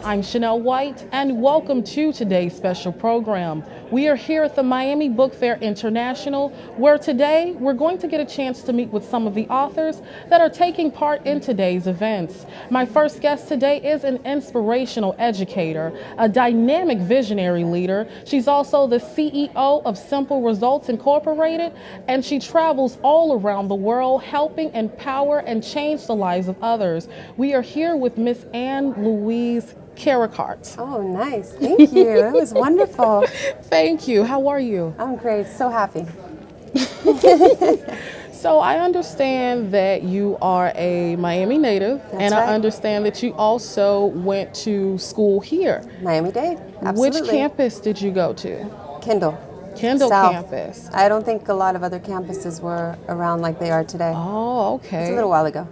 I'm Chanel White, and welcome to today's special program. We are here at the Miami Book Fair International, where today we're going to get a chance to meet with some of the authors that are taking part in today's events. My first guest today is an inspirational educator, a dynamic visionary leader. She's also the CEO of Simple Results Incorporated, and she travels all around the world helping empower and change the lives of others. We are here with Miss Anne Louise Caricart. Oh, nice. Thank you. That was wonderful. Thank you. How are you? I'm great. So happy. So I understand that you are a Miami native, and right. I understand that you also went to school here. Miami-Dade. Absolutely. Which campus did you go to? Kendall. Kendall South. campus. I don't think a lot of other campuses were around like they are today. Oh, okay. It's a little while ago.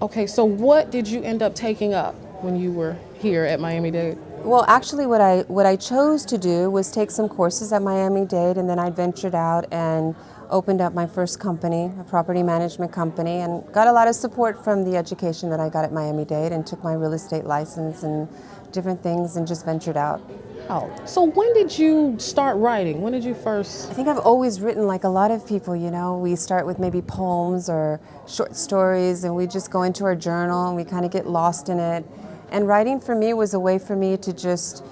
Okay, so what did you end up taking up when you were here at Miami-Dade? Well, actually, what I chose to do was take some courses at Miami-Dade, and then I ventured out and opened up my first company, a property management company, and got a lot of support from the education that I got at Miami-Dade, and took my real estate license and different things and just ventured out. Oh, so when did you start writing? When did you first? I think I've always written like a lot of people, you know. We start with maybe poems or short stories, and we just go into our journal and we kind of get lost in it. And writing for me was a way for me to just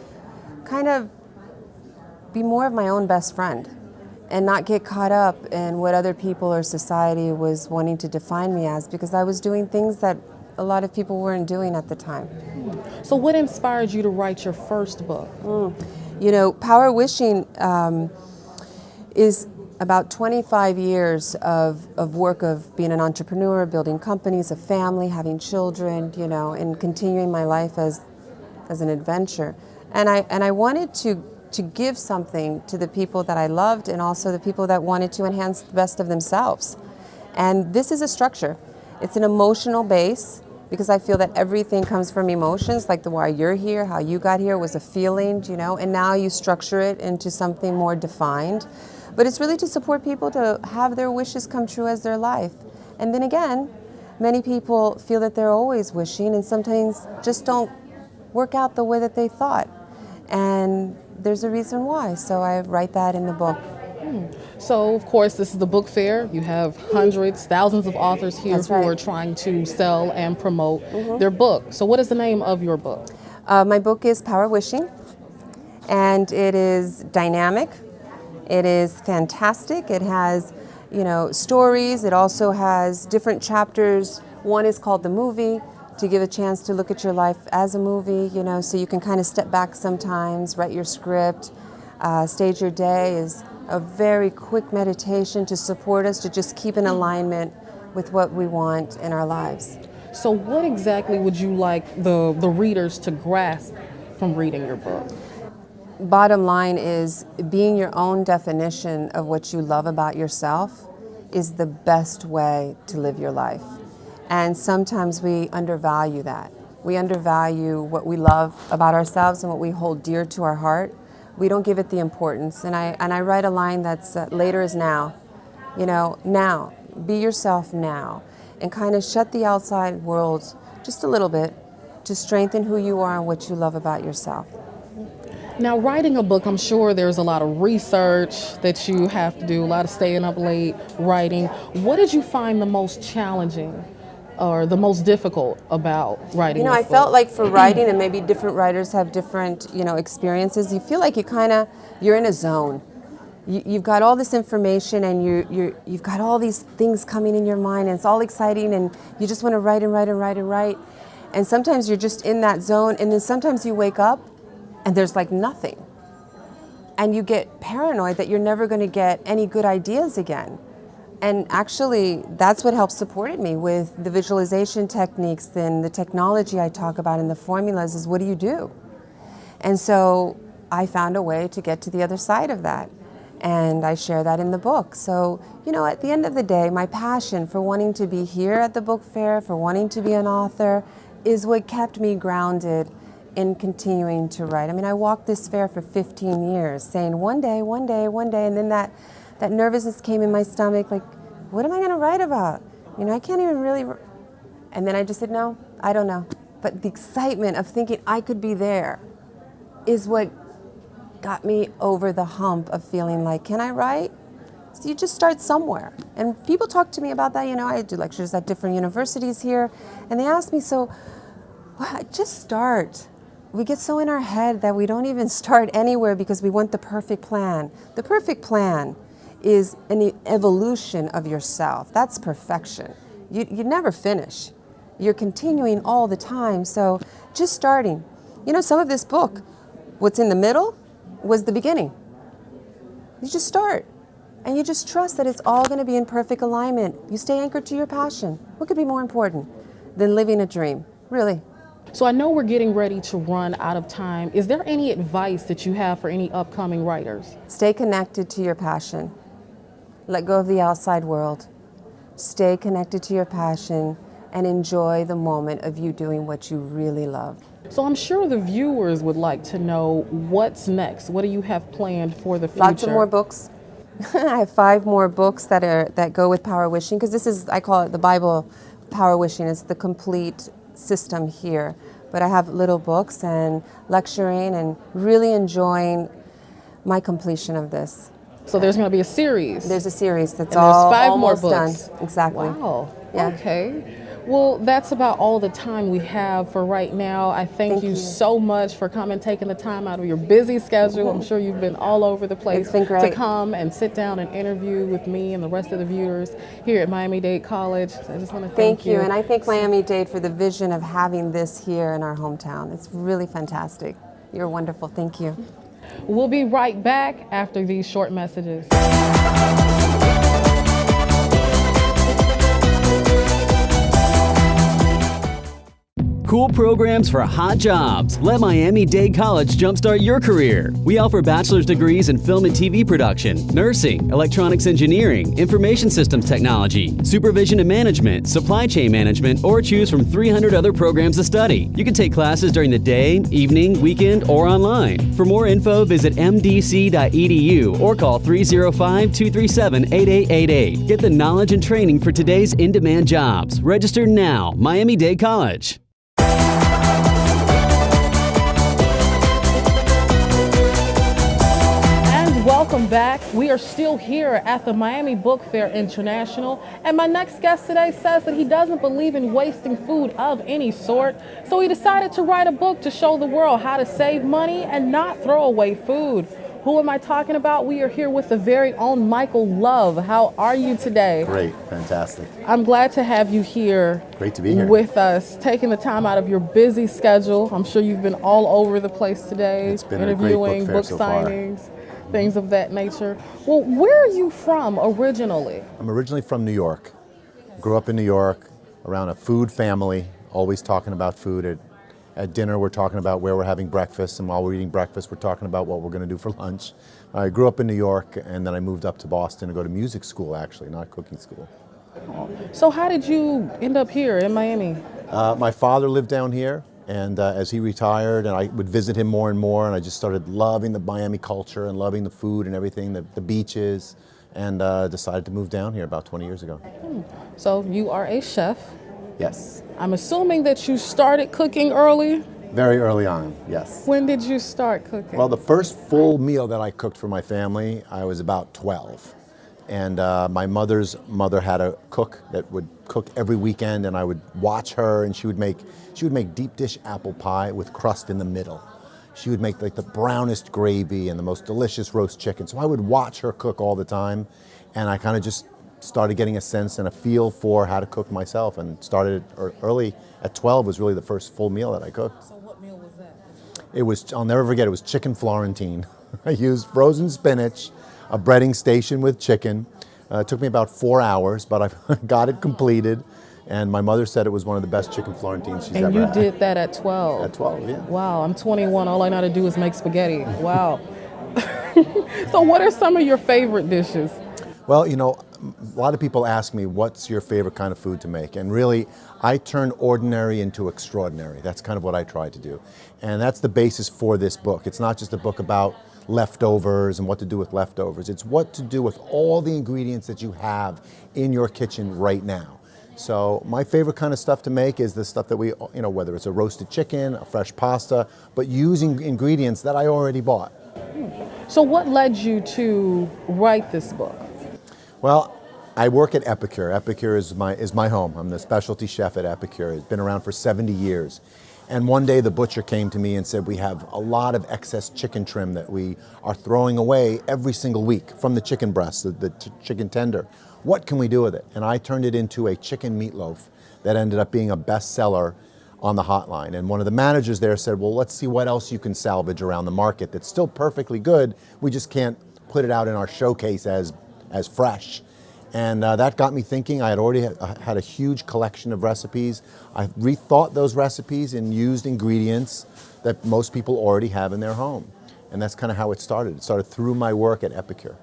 kind of be more of my own best friend and not get caught up in what other people or society was wanting to define me as, because I was doing things that a lot of people weren't doing at the time. So what inspired you to write your first book? You know, Power Wishing is about 25 years of work of being an entrepreneur, building companies, a family, having children, you know, and continuing my life as an adventure. And I wanted to give something to the people that I loved, and also the people that wanted to enhance the best of themselves. And this is a structure. It's an emotional base, because I feel that everything comes from emotions, like the why you're here, how you got here was a feeling, you know, and now you structure it into something more defined. But it's really to support people to have their wishes come true as their life. And then again, many people feel that they're always wishing and sometimes just don't work out the way that they thought. And there's a reason why, so I write that in the book. So, of course, this is the book fair. You have hundreds, thousands of authors here That's who right. are trying to sell and promote their book. So what is the name of your book? My book is Power Wishing, and it is dynamic. It is fantastic. It has, you know, stories. It also has different chapters. One is called The Movie, to give a chance to look at your life as a movie, you know, so you can kind of step back sometimes, write your script. Stage Your Day is a very quick meditation to support us to just keep in alignment with what we want in our lives. So what exactly would you like the readers to grasp from reading your book? Bottom line is, being your own definition of what you love about yourself is the best way to live your life. And sometimes we undervalue that. We undervalue what we love about ourselves and what we hold dear to our heart. We don't give it the importance. And I write a line that's later is now. You know, now. Be yourself now. And kind of shut the outside world just a little bit to strengthen who you are and what you love about yourself. Now, writing a book, I'm sure there's a lot of research that you have to do, a lot of staying up late, writing. What did you find the most challenging or the most difficult about writing? You know, I felt like for writing, and maybe different writers have different, you know, experiences, you feel like you're in a zone. You've got all this information, and you've got all these things coming in your mind, and it's all exciting, and you just want to write and write and write and write. And sometimes you're just in that zone, and then sometimes you wake up and there's like nothing. And you get paranoid that you're never going to get any good ideas again. And actually, that's what helped supported me with the visualization techniques and the technology I talk about and the formulas is, what do you do? And so I found a way to get to the other side of that. And I share that in the book. So, you know, at the end of the day, my passion for wanting to be here at the book fair, for wanting to be an author, is what kept me grounded in continuing to write. I mean, I walked this fair for 15 years saying one day, one day, one day, and then that nervousness came in my stomach, like, what am I going to write about? You know, I can't even really, and then I just said, no, I don't know. But the excitement of thinking I could be there is what got me over the hump of feeling like, can I write? So you just start somewhere. And people talk to me about that. I do lectures at different universities here, and they ask me, so just start. We get so in our head that we don't even start anywhere because we want the perfect plan. The perfect plan is an evolution of yourself. That's perfection. You never finish. You're continuing all the time. So just starting. Some of this book, what's in the middle was the beginning. You just start. And you just trust that it's all going to be in perfect alignment. You stay anchored to your passion. What could be more important than living a dream? Really. So I know we're getting ready to run out of time. Is there any advice that you have for any upcoming writers? Stay connected to your passion. Let go of the outside world. Stay connected to your passion and enjoy the moment of you doing what you really love. So I'm sure the viewers would like to know what's next. What do you have planned for the future? Lots of more books. I have 5 more books that go with Power Wishing, because I call it the Bible. Power Wishing is the complete system here. But I have little books and lecturing and really enjoying my completion of this. So there's going to be a series. There's a series that's and there's all 5 more almost books. done. Exactly. Wow. Yeah. Okay. Well, that's about all the time we have for right now. I thank you so much for coming, taking the time out of your busy schedule. I'm sure you've been all over the place It's been great. to come and sit down and interview with me and the rest of the viewers here at Miami-Dade College. So I just want to thank you. And I thank Miami-Dade for the vision of having this here in our hometown. It's really fantastic. You're wonderful. Thank you. We'll be right back after these short messages. Cool programs for hot jobs. Let Miami-Dade College jumpstart your career. We offer bachelor's degrees in film and TV production, nursing, electronics engineering, information systems technology, supervision and management, supply chain management, or choose from 300 other programs to study. You can take classes during the day, evening, weekend, or online. For more info, visit mdc.edu or call 305-237-8888. Get the knowledge and training for today's in-demand jobs. Register now. Miami-Dade College. Welcome back. We are still here at the Miami Book Fair International, and my next guest today says that he doesn't believe in wasting food of any sort, so he decided to write a book to show the world how to save money and not throw away food. Who am I talking about? We are here with the very own Michael Love. How are you today? Great, fantastic. I'm glad to have you here. Great to be here. With us, taking the time out of your busy schedule. I'm sure you've been all over the place today, It's been interviewing, a great book so far. signings, things of that nature. Well, where are you from originally? I'm originally from New York. Grew up in New York, around a food family, always talking about food. At dinner, we're talking about where we're having breakfast, and while we're eating breakfast, we're talking about what we're going to do for lunch. I grew up in New York, and then I moved up to Boston to go to music school, actually, not cooking school. So how did you end up here in Miami? My father lived down here, and as he retired, and I would visit him more and more, and I just started loving the Miami culture and loving the food and everything, the beaches, and decided to move down here about 20 years ago. So you are a chef. Yes. I'm assuming that you started cooking early. Very early on, yes. When did you start cooking? Well, the first full meal that I cooked for my family, I was about 12. And my mother's mother had a cook that would cook every weekend, and I would watch her, and she would make deep dish apple pie with crust in the middle. She would make like the brownest gravy and the most delicious roast chicken. So I would watch her cook all the time, and I kind of just started getting a sense and a feel for how to cook myself, and started early. At 12 was really the first full meal that I cooked. So what meal was that? It was, I'll never forget, it was chicken Florentine. I used frozen spinach, a breading station with chicken. It took me about 4 hours, but I got it completed, and my mother said it was one of the best chicken Florentines she's ever had. And you did that at 12? At 12, yeah. Wow, I'm 21. All I know how to do is make spaghetti. Wow. So what are some of your favorite dishes? Well, you know, a lot of people ask me, what's your favorite kind of food to make? And really, I turn ordinary into extraordinary. That's kind of what I try to do. And that's the basis for this book. It's not just a book about leftovers and what to do with leftovers. It's what to do with all the ingredients that you have in your kitchen right now. So my favorite kind of stuff to make is the stuff that we, whether it's a roasted chicken, a fresh pasta, but using ingredients that I already bought. So what led you to write this book? Well, I work at Epicure. Epicure is my home. I'm the specialty chef at Epicure. It's been around for 70 years. And one day the butcher came to me and said, we have a lot of excess chicken trim that we are throwing away every single week from the chicken breast, the chicken tender. What can we do with it? And I turned it into a chicken meatloaf that ended up being a bestseller on the hotline. And one of the managers there said, well, let's see what else you can salvage around the market that's still perfectly good. We just can't put it out in our showcase as fresh. And that got me thinking. I had already had a huge collection of recipes. I rethought those recipes and used ingredients that most people already have in their home. And that's kind of how it started. It started through my work at Epicure.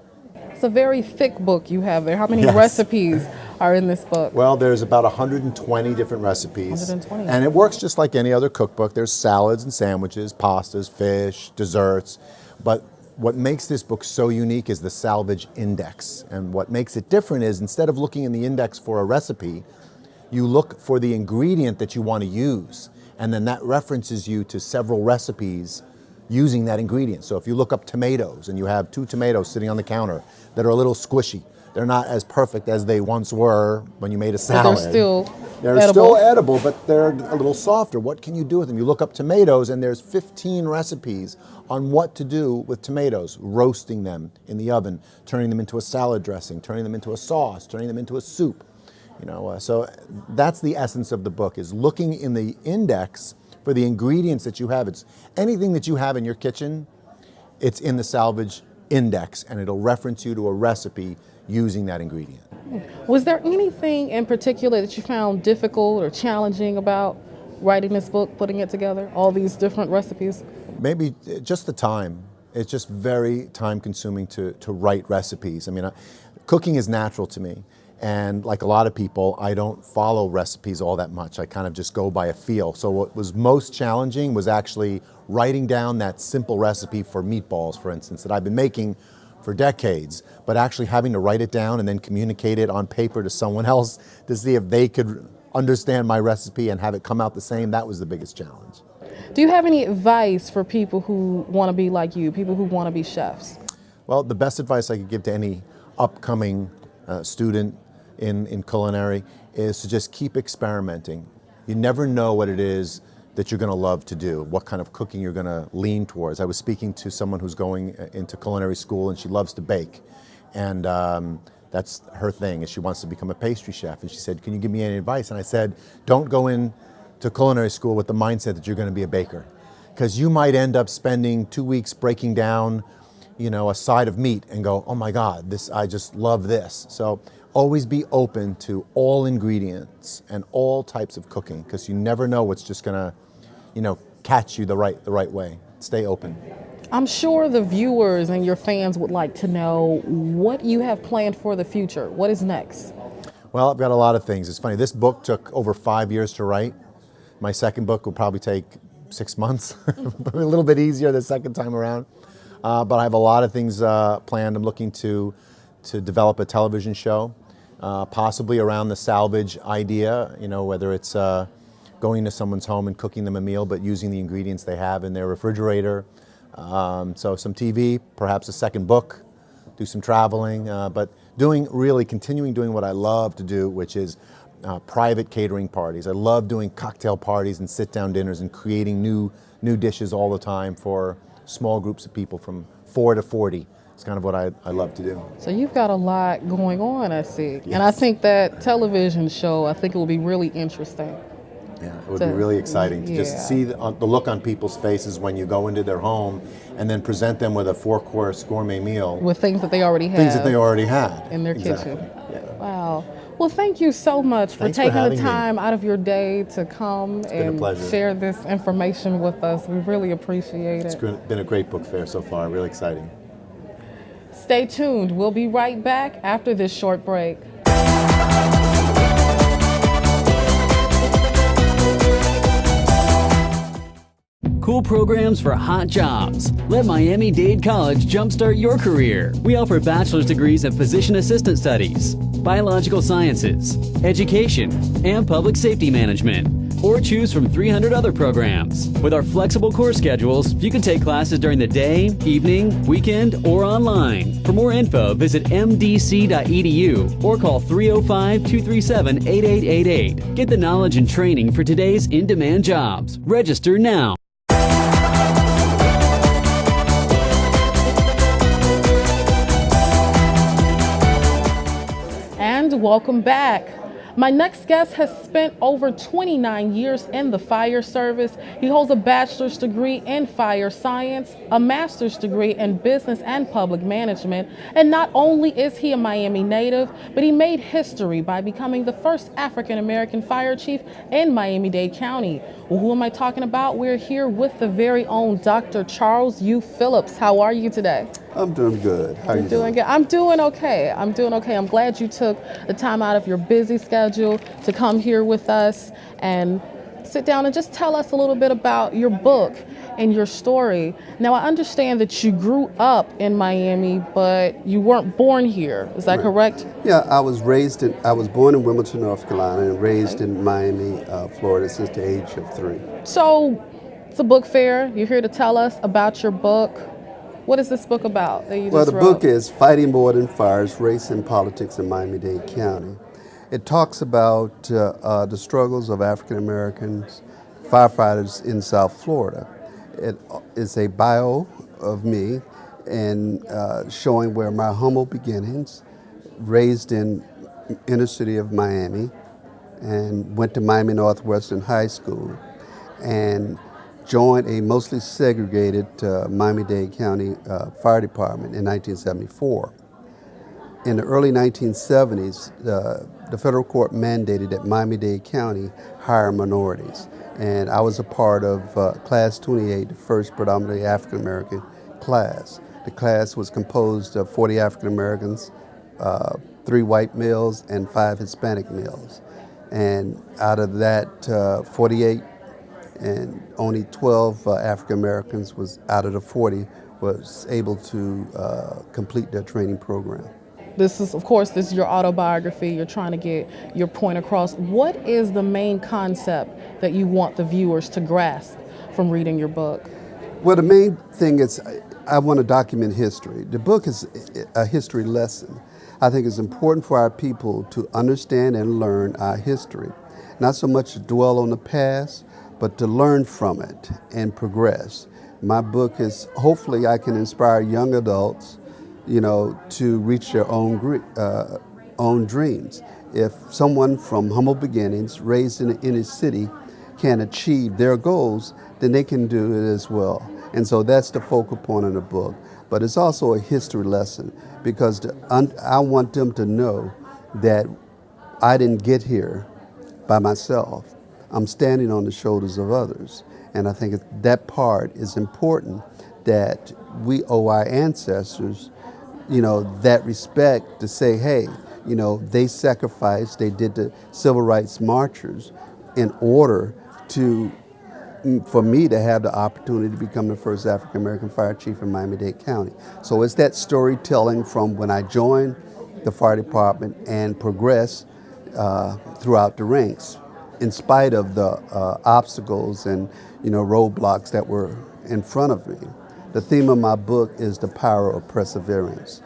It's a very thick book you have there. How many Yes. recipes are in this book? Well, there's about 120 different recipes. 120. And it works just like any other cookbook. There's salads and sandwiches, pastas, fish, desserts. But what makes this book so unique is the salvage index. And what makes it different is instead of looking in the index for a recipe, you look for the ingredient that you want to use. And then that references you to several recipes using that ingredient. So if you look up tomatoes and you have 2 tomatoes sitting on the counter that are a little squishy, they're not as perfect as they once were when you made a But salad. they're They're edible. still edible, but they're a little softer. What can you do with them? You look up tomatoes and there's 15 recipes on what to do with tomatoes. Roasting them in the oven, turning them into a salad dressing, turning them into a sauce, turning them into a soup. So that's the essence of the book, is looking in the index for the ingredients that you have. It's anything that you have in your kitchen, it's in the salvage index, and it'll reference you to a recipe using that ingredient. Was there anything in particular that you found difficult or challenging about writing this book, putting it together, all these different recipes? Maybe just the time. It's just very time consuming to write recipes. I mean, cooking is natural to me. And like a lot of people, I don't follow recipes all that much. I kind of just go by a feel. So what was most challenging was actually writing down that simple recipe for meatballs, for instance, that I've been making for decades, but actually having to write it down and then communicate it on paper to someone else to see if they could understand my recipe and have it come out the same. That was the biggest challenge. Do you have any advice for people who want to be like you, people who want to be chefs? Well, the best advice I could give to any upcoming student in culinary is to just keep experimenting. You never know what it is that you're going to love to do, what kind of cooking you're going to lean towards. I was speaking to someone who's going into culinary school and she loves to bake. And that's her thing, is she wants to become a pastry chef. And she said, can you give me any advice? And I said, don't go into culinary school with the mindset that you're going to be a baker, because you might end up spending 2 weeks breaking down a side of meat and go, oh my God, I just love this. So always be open to all ingredients and all types of cooking, because you never know what's just gonna, catch you the right way. Stay open. I'm sure the viewers and your fans would like to know what you have planned for the future. What is next? Well, I've got a lot of things. It's funny, this book took over 5 years to write. My second book will probably take 6 months, a little bit easier the second time around. But I have a lot of things planned. I'm looking to develop a television show, possibly around the salvage idea, whether it's going to someone's home and cooking them a meal, but using the ingredients they have in their refrigerator. So some TV, perhaps a second book, do some traveling, but continuing doing what I love to do, which is private catering parties. I love doing cocktail parties and sit-down dinners and creating new dishes all the time for small groups of people from 4 to 40. It's kind of what I love to do. So you've got a lot going on, I see. Yes. And I think that television show, I think it will be really interesting. Yeah, it would be really exciting to Yeah. just see the look on people's faces when you go into their home and then present them with a 4-course gourmet meal. With things that they already have. Things that they already had. in their Exactly. kitchen. Yeah. Wow. Well, thank you so much for Thanks for taking the having me. time out of your day to come been a and pleasure. share this information with us. We really appreciate It's it. been a great book fair so far, really exciting. Stay tuned. We'll be right back after this short break. Cool programs for hot jobs. Let Miami-Dade College jumpstart your career. We offer bachelor's degrees in physician assistant studies, biological sciences, education, and public safety management. Or choose from 300 other programs. With our flexible course schedules, you can take classes during the day, evening, weekend, or online. For more info, visit mdc.edu or call 305-237-8888. Get the knowledge and training for today's in-demand jobs. Register now. And welcome back. My next guest has spent over 29 years in the fire service. He holds a bachelor's degree in fire science, a master's degree in business and public management. And not only is he a Miami native, but he made history by becoming the first African-American fire chief in Miami-Dade County. Well, who am I talking about? We're here with the very own Dr. Charles U. Phillips. How are you today? I'm doing good. How are you doing? Good. I'm doing okay. I'm glad you took the time out of your busy schedule to come here with us and sit down and just tell us a little bit about your book and your story. Now, I understand that you grew up in Miami, but you weren't born here. Is that correct? Yeah, I was born in Wilmington, North Carolina, and raised in Miami, Florida since the age of 3. So, it's a book fair. You're here to tell us about your book. What is this book about that you Well, just the wrote? book is Fighting More Than Fires, Race and Politics in Miami-Dade County. It talks about the struggles of African Americans, firefighters in South Florida. It is a bio of me and showing where my humble beginnings, raised in inner city of Miami and went to Miami Northwestern High School and joined a mostly segregated Miami-Dade County Fire Department in 1974. In the early 1970s, the federal court mandated that Miami-Dade County hire minorities. And I was a part of Class 28, the first predominantly African-American class. The class was composed of 40 African-Americans, 3 white males, and 5 Hispanic males. And out of that 48, and only 12 African Americans was out of the 40 was able to complete their training program. This is, of course, this is your autobiography. You're trying to get your point across. What is the main concept that you want the viewers to grasp from reading your book? Well, the main thing is I want to document history. The book is a history lesson. I think it's important for our people to understand and learn our history. Not so much to dwell on the past, but to learn from it and progress. My book is, hopefully I can inspire young adults, to reach their own dreams. If someone from humble beginnings, raised in the inner city, can achieve their goals, then they can do it as well. And so that's the focal point of the book. But it's also a history lesson because I want them to know that I didn't get here by myself. I'm standing on the shoulders of others. And I think that part is important, that we owe our ancestors, that respect to say, hey, they sacrificed, they did the civil rights marchers in order for me to have the opportunity to become the first African American fire chief in Miami-Dade County. So it's that storytelling from when I joined the fire department and progressed throughout the ranks, in spite of the obstacles and roadblocks that were in front of me. The theme of my book is the power of perseverance,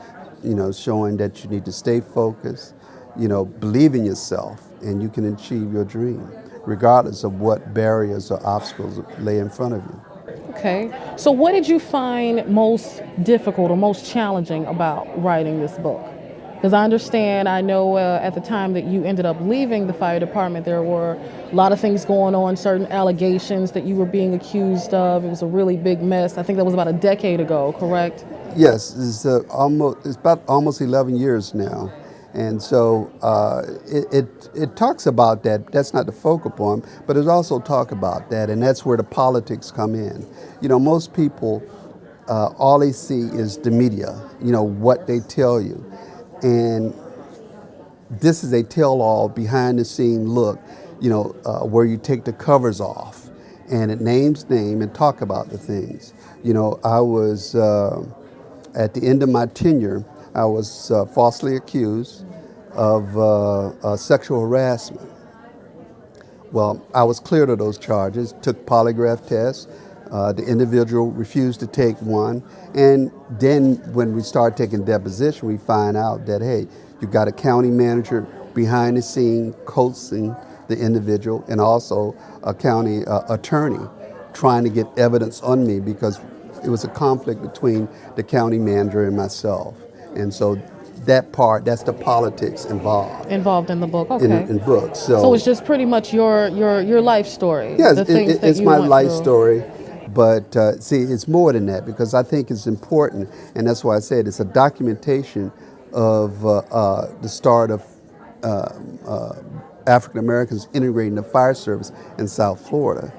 showing that you need to stay focused, believe in yourself, and you can achieve your dream, regardless of what barriers or obstacles lay in front of you. Okay, so what did you find most difficult or most challenging about writing this book? Because I know at the time that you ended up leaving the fire department, there were a lot of things going on, certain allegations that you were being accused of. It was a really big mess. I think that was about a decade ago, correct? Yes, it's about almost 11 years now. And so it talks about that. That's not the focal point, but it also talk about that, and that's where the politics come in. Most people, all they see is the media, what they tell you. And this is a tell-all, behind-the-scene look, where you take the covers off and it names name and talk about the things. You know, I was at the end of my tenure, I was falsely accused of sexual harassment. Well, I was cleared of those charges, took polygraph tests. The individual refused to take one. And then when we start taking deposition, we find out that, hey, you've got a county manager behind the scene coaxing the individual, and also a county attorney trying to get evidence on me, because it was a conflict between the county manager and myself. And so that part, that's the politics involved. Involved in the book, okay. In books. So it's just pretty much your life story. Yes, the things that it's you my went life through. story. But see, it's more than that, because I think it's important, and that's why I said it's a documentation of the start of African Americans integrating the fire service in South Florida.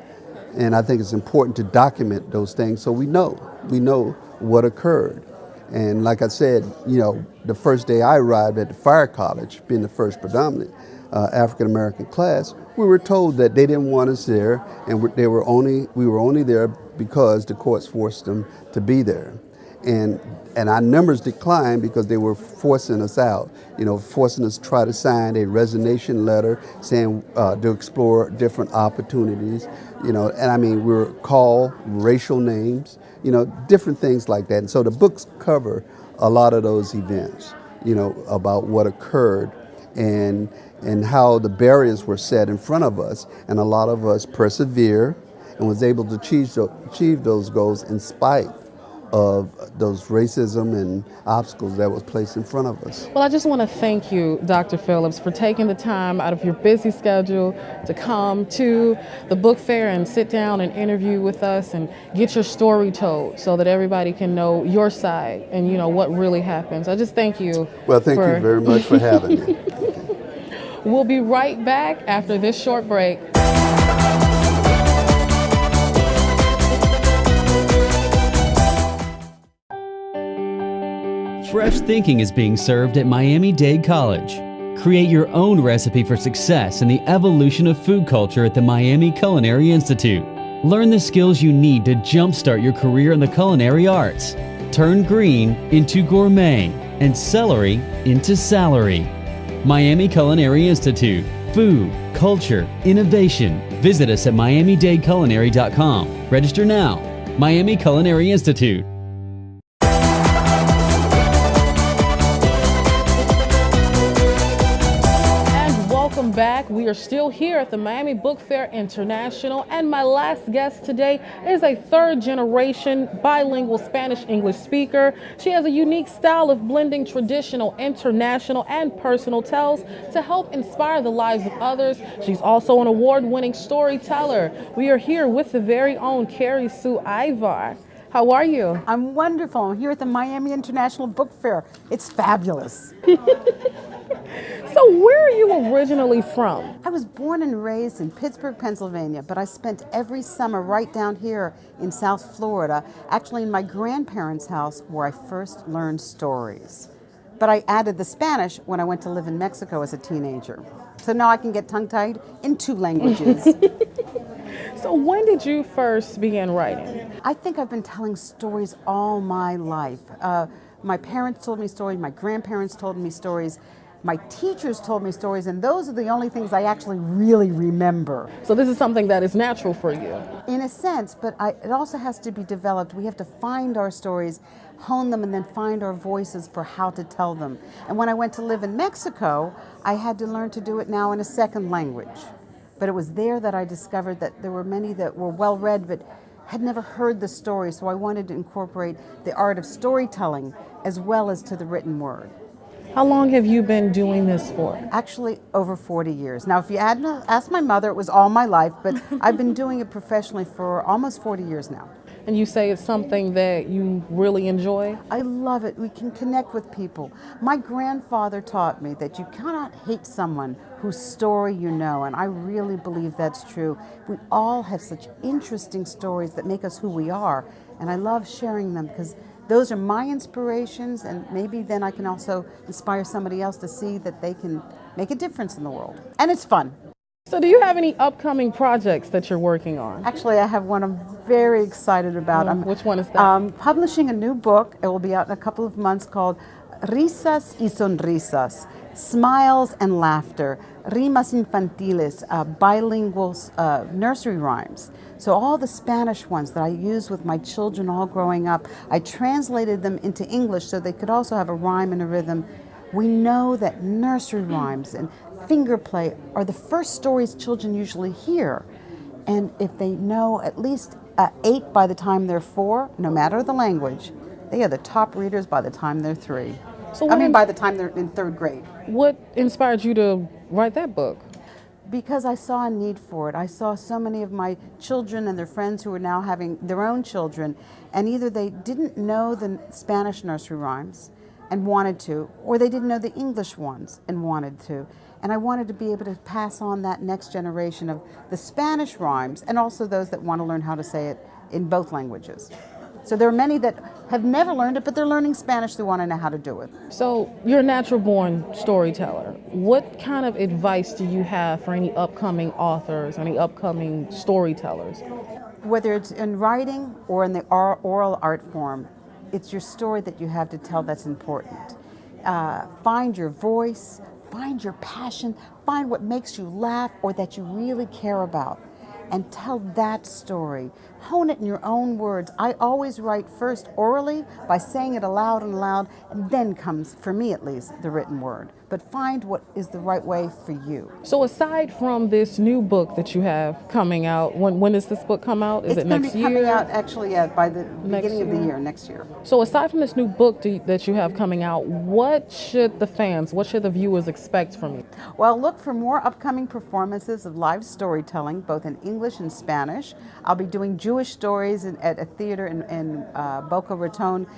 And I think it's important to document those things so we know what occurred. And like I said, you know, the first day I arrived at the fire college, being the first predominant African American class, we were told that they didn't want us there, and we were only there because the courts forced them to be there. And our numbers declined because they were forcing us out, you know, forcing us to try to sign a resignation letter saying to explore different opportunities, you know, and I mean, we were called racial names, you know, different things like that. And so the books cover a lot of those events, you know, about what occurred and how the barriers were set in front of us. And a lot of us persevered and was able to achieve those goals in spite of those racism and obstacles that was placed in front of us. Well, I just want to thank you, Dr. Phillips, for taking the time out of your busy schedule to come to the book fair and sit down and interview with us and get your story told so that everybody can know your side and, you know, what really happens. I just thank you. Well, thank you very much for having me. We'll be right back after this short break. Fresh thinking is being served at Miami-Dade College. Create your own recipe for success in the evolution of food culture at the Miami Culinary Institute. Learn the skills you need to jumpstart your career in the culinary arts. Turn green into gourmet and celery into salary. Miami Culinary Institute. Food, culture, innovation. Visit us at miamidadeculinary.com. Register now. Miami Culinary Institute. Welcome back. We are still here at the Miami Book Fair International, and my last guest today is a third-generation bilingual Spanish-English speaker. She has a unique style of blending traditional, international, and personal tales to help inspire the lives of others. She's also an award-winning storyteller. We are here with the very own Carrie Sue Ivar. How are you? I'm wonderful. I'm here at the Miami International Book Fair. It's fabulous. So where are you originally from? I was born and raised in Pittsburgh, Pennsylvania, but I spent every summer right down here in South Florida, actually in my grandparents' house where I first learned stories. But I added the Spanish when I went to live in Mexico as a teenager. So now I can get tongue-tied in 2 languages. So when did you first begin writing? I think I've been telling stories all my life. My parents told me stories, my grandparents told me stories, my teachers told me stories, and those are the only things I actually really remember. So this is something that is natural for you? In a sense, but it also has to be developed. We have to find our stories, hone them, and then find our voices for how to tell them. And when I went to live in Mexico, I had to learn to do it now in a second language. But it was there that I discovered that there were many that were well-read but had never heard the story, so I wanted to incorporate the art of storytelling as well as to the written word. How long have you been doing this for? Actually, over 40 years. Now, if you ask my mother, it was all my life, but I've been doing it professionally for almost 40 years now. And you say it's something that you really enjoy? I love it. We can connect with people. My grandfather taught me that you cannot hate someone whose story you know, and I really believe that's true. We all have such interesting stories that make us who we are, and I love sharing them because those are my inspirations, and maybe then I can also inspire somebody else to see that they can make a difference in the world. And it's fun. So do you have any upcoming projects that you're working on? Actually, I have one I'm very excited about. Which one is that? Publishing a new book. It will be out in a couple of months called Risas y Sonrisas, Smiles and Laughter, Rimas Infantiles, bilingual nursery rhymes. So all the Spanish ones that I used with my children all growing up, I translated them into English so they could also have a rhyme and a rhythm. We know that nursery rhymes and finger play are the first stories children usually hear. And if they know at least 8 by the time they're 4, no matter the language, they are the top readers by the time they're 3. So By the time they're in 3rd grade. What inspired you to write that book? Because I saw a need for it. I saw so many of my children and their friends who are now having their own children, and either they didn't know the Spanish nursery rhymes and wanted to, or they didn't know the English ones and wanted to. And I wanted to be able to pass on that next generation of the Spanish rhymes and also those that want to learn how to say it in both languages. So there are many that have never learned it, but they're learning Spanish. They want to know how to do it. So you're a natural-born storyteller. What kind of advice do you have for any upcoming authors, any upcoming storytellers? Whether it's in writing or in the oral art form, it's your story that you have to tell that's important. Find your voice, find your passion, find what makes you laugh or that you really care about, and tell that story. Hone it in your own words. I always write first orally by saying it aloud and aloud, and then comes, for me at least, the written word. But find what is the right way for you. So aside from this new book that you have coming out, when does this book come out? Is it next year? It's going to be coming out actually by the beginning of the year, next year. So aside from this new book that you have coming out, what should the viewers expect from you? Well, look for more upcoming performances of live storytelling, both in English and Spanish. I'll be doing Jewish stories at a theater in Boca Raton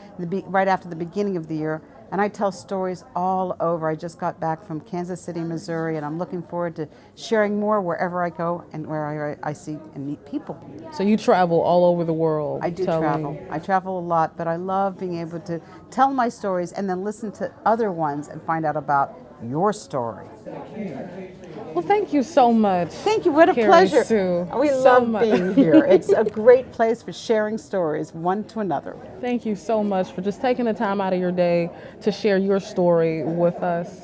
right after the beginning of the year. And I tell stories all over. I just got back from Kansas City, Missouri, and I'm looking forward to sharing more wherever I go and where I see and meet people. So you travel all over the world. I do travel. I travel a lot, but I love being able to tell my stories and then listen to other ones and find out about your story. Well, thank you so much. Thank you. What a Carrie pleasure. Sue. We So love much. being here. It's a great place for sharing stories one to another. Thank you so much for just taking the time out of your day to share your story with us.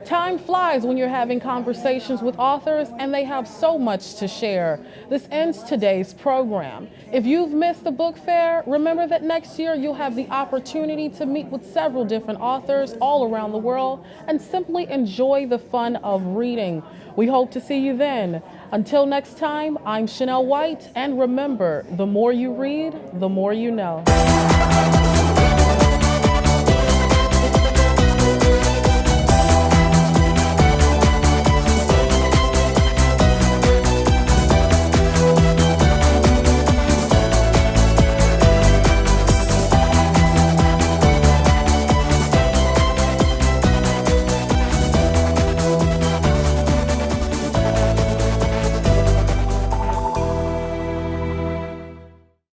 Time flies when you're having conversations with authors, and they have so much to share. This ends today's program. If you've missed the book fair, remember that next year you'll have the opportunity to meet with several different authors all around the world and simply enjoy the fun of reading. We hope to see you then. Until next time, I'm Chanel White, and remember, the more you read, the more you know.